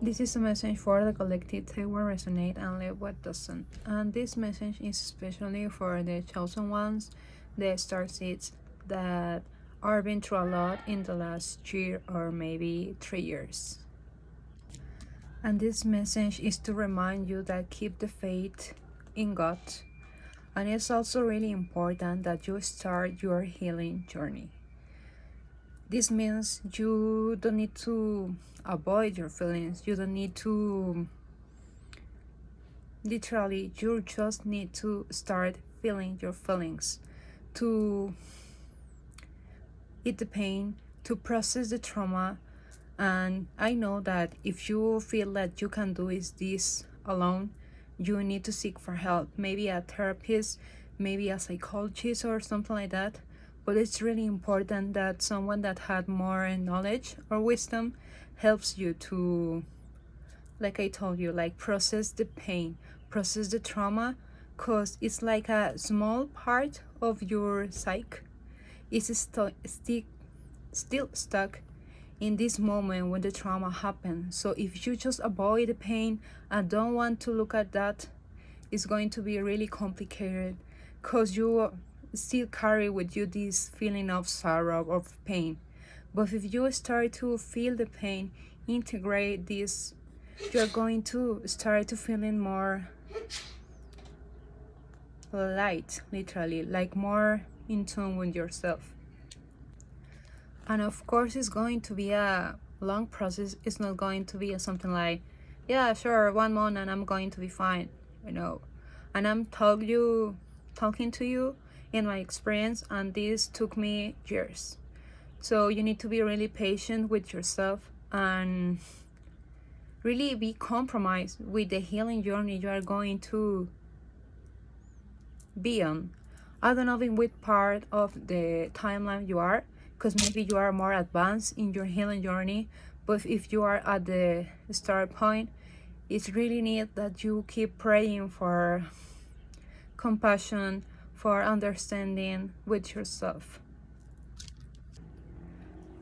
This is a message for the collective. Take what resonates and leave what doesn't. And this message is especially for the chosen ones, the star seeds that are been through a lot in the last year or maybe 3 years. And this message is to remind you that keep the faith in God. And it's also really important that you start your healing journey. This means you don't need to avoid your feelings. You don't need to literally, you just need to start feeling your feelings, to eat the pain, to process the trauma. And I know that if you feel that you can do this alone, you need to seek for help, maybe a therapist, maybe a psychologist or something like that. But it's really important that someone that had more knowledge or wisdom helps you to, like I told you, like process the pain, process the trauma, because it's like a small part of your psyche is still stuck in this moment when the trauma happened. So if you just avoid the pain and don't want to look at that, it's going to be really complicated, because you still carry with you this feeling of sorrow, of pain. But if you start to feel the pain, integrate this, you're going to start to feeling more light, literally, like more in tune with yourself. And of course, it's going to be a long process. It's not going to be something like, yeah, sure, 1 month and I'm going to be fine, you know. And I'm talking to you in my experience, and this took me years. So you need to be really patient with yourself and really be compromised with the healing journey you are going to be on. I don't know in which part of the timeline you are, because maybe you are more advanced in your healing journey. But if you are at the start point, it's really neat that you keep praying for compassion, for understanding with yourself.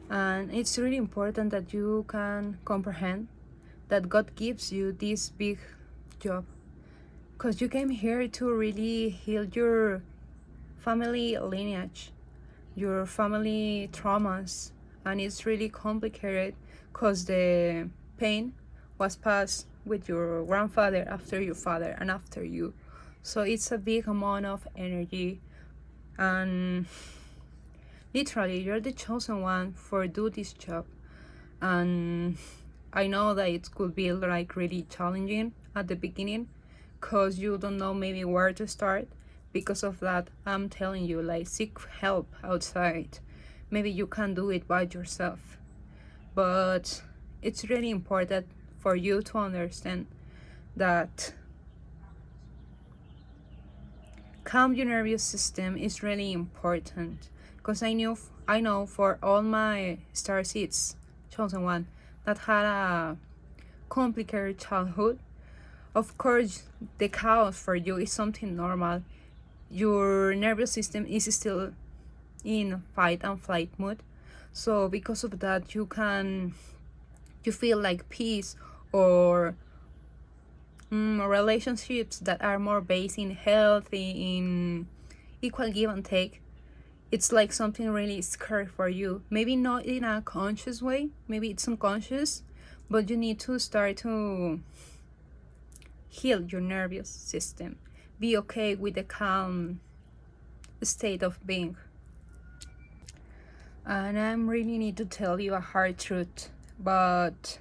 And it's really important that you can comprehend that God gives you this big job, because you came here to really heal your family lineage, your family traumas, and it's really complicated because the pain was passed with your grandfather after your father and after you. So it's a big amount of energy, and literally you're the chosen one for do this job. And I know that it could be like really challenging at the beginning because you don't know maybe where to start. Because of that, I'm telling you, like, seek help outside. Maybe you can do it by yourself, but it's really important for you to understand that calm your nervous system is really important, because I know for all my star seeds chosen one that had a complicated childhood. Of course, the chaos for you is something normal. Your nervous system is still in fight and flight mode. So because of that, you feel like peace, or relationships that are more based in healthy, in equal give and take. It's like something really scary for you. Maybe not in a conscious way, maybe it's unconscious, but you need to start to heal your nervous system. Be okay with the calm state of being. And I really need to tell you a hard truth, but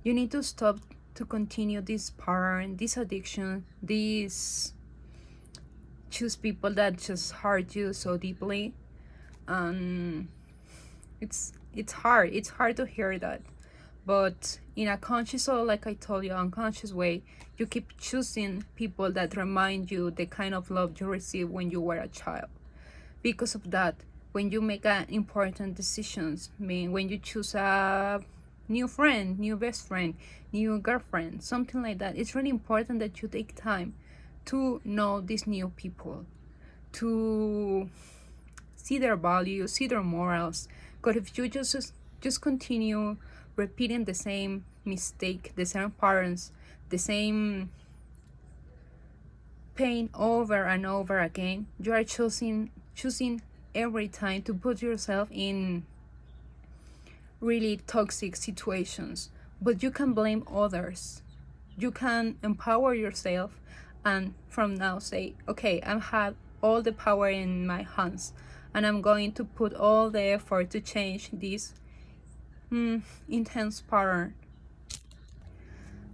you need to stop to continue this pattern, this addiction, this choose people that just hurt you so deeply. And it's hard. It's hard to hear that. But in a conscious, or like I told you, unconscious way, you keep choosing people that remind you the kind of love you received when you were a child. Because of that, when you make important decisions, I mean, when you choose a new friend, new best friend, new girlfriend, something like that, it's really important that you take time to know these new people, to see their values, see their morals. Because if you just continue repeating the same mistake, the same patterns, the same pain over and over again, you are choosing every time to put yourself in really toxic situations. But you can blame others. You can empower yourself and from now say, okay, I have all the power in my hands and I'm going to put all the effort to change this intense pattern.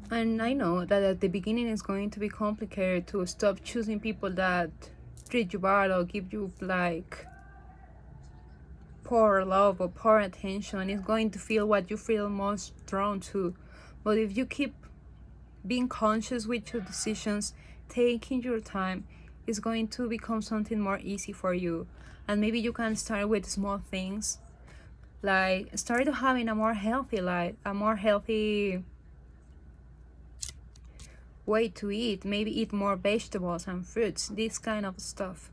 And I know that at the beginning it's going to be complicated to stop choosing people that treat you bad or give you like poor love or poor attention. It's going to feel what you feel most drawn to. But if you keep being conscious with your decisions, taking your time, is going to become something more easy for you. And maybe you can start with small things, like start having a more healthy life, a more healthy way to eat. Maybe eat more vegetables and fruits, this kind of stuff.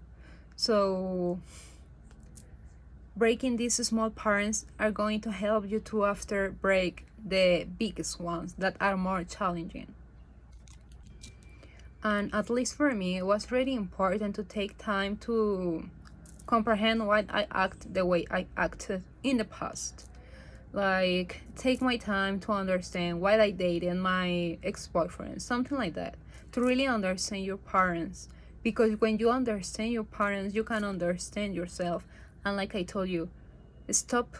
So breaking these small patterns are going to help you to after break the biggest ones that are more challenging. And at least for me, it was really important to take time to comprehend why I act the way I acted in the past. Like, take my time to understand why I dated my ex-boyfriend, something like that. To really understand your parents. Because when you understand your parents, you can understand yourself. And like I told you, stop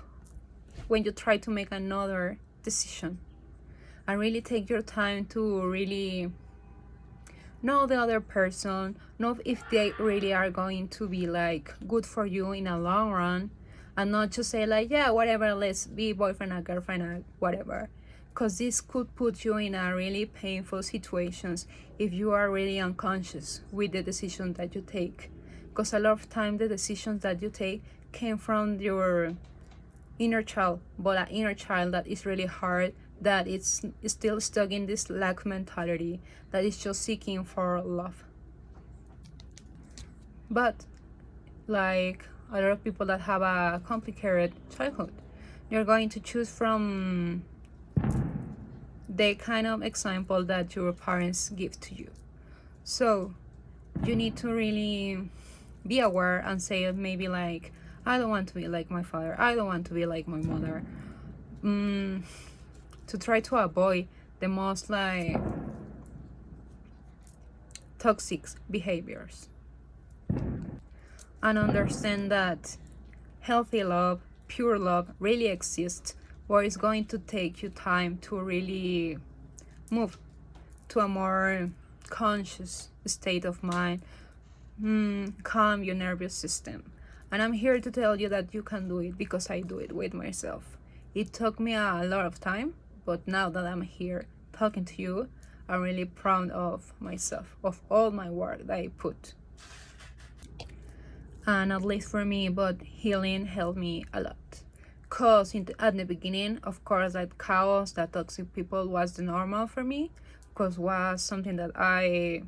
when you try to make another decision. And really take your time to really know the other person, know if they really are going to be like good for you in a long run, and not just say like, yeah, whatever, let's be boyfriend and girlfriend or whatever, because this could put you in a really painful situations if you are really unconscious with the decision that you take, because a lot of time the decisions that you take came from your inner child, but an inner child that is really hard, that it's still stuck in this lack mentality, that is just seeking for love. But like a lot of people that have a complicated childhood, you're going to choose from the kind of example that your parents give to you. So you need to really be aware and say maybe like, I don't want to be like my father, I don't want to be like my mother, to try to avoid the most like toxic behaviors, and understand that healthy love, pure love really exists, or it's going to take you time to really move to a more conscious state of mind, calm your nervous system. And I'm here to tell you that you can do it, because I do it with myself. It took me a lot of time, but now that I'm here talking to you, I'm really proud of myself, of all my work that I put. And at least for me, but healing helped me a lot. Because at the beginning, of course, that chaos, that toxic people was the normal for me, because was something that I've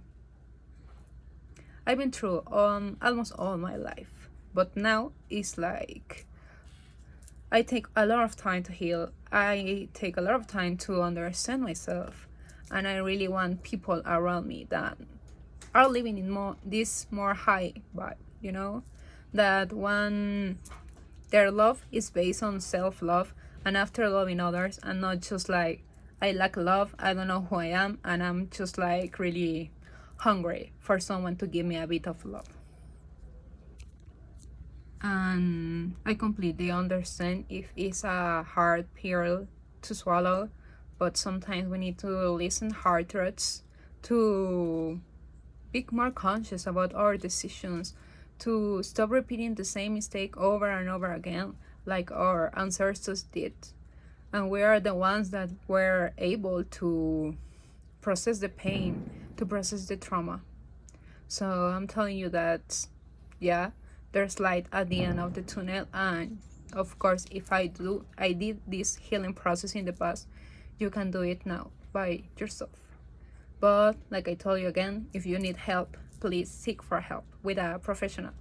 been through almost all my life. But now it's like I take a lot of time to heal. I take a lot of time to understand myself, and I really want people around me that are living in this more high vibe, that one, their love is based on self-love and after loving others, and not just like, I lack love, I don't know who I am, and I'm just like really hungry for someone to give me a bit of love. And I completely understand if it's a hard pill to swallow, but sometimes we need to listen hard truths to be more conscious about our decisions, to stop repeating the same mistake over and over again like our ancestors did. And we are the ones that were able to process the pain, to process the trauma. So I'm telling you that, yeah, there's light at the end of the tunnel. And of course, if I did this healing process in the past, you can do it now by yourself. But like I told you again, if you need help, please seek for help with a professional.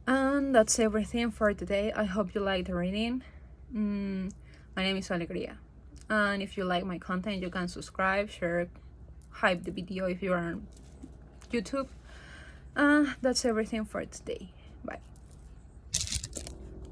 And that's everything for today. I hope you liked the reading. My name is Alegria. And if you like my content, you can subscribe, share, hype the video if you are on YouTube. That's everything for today. Bye.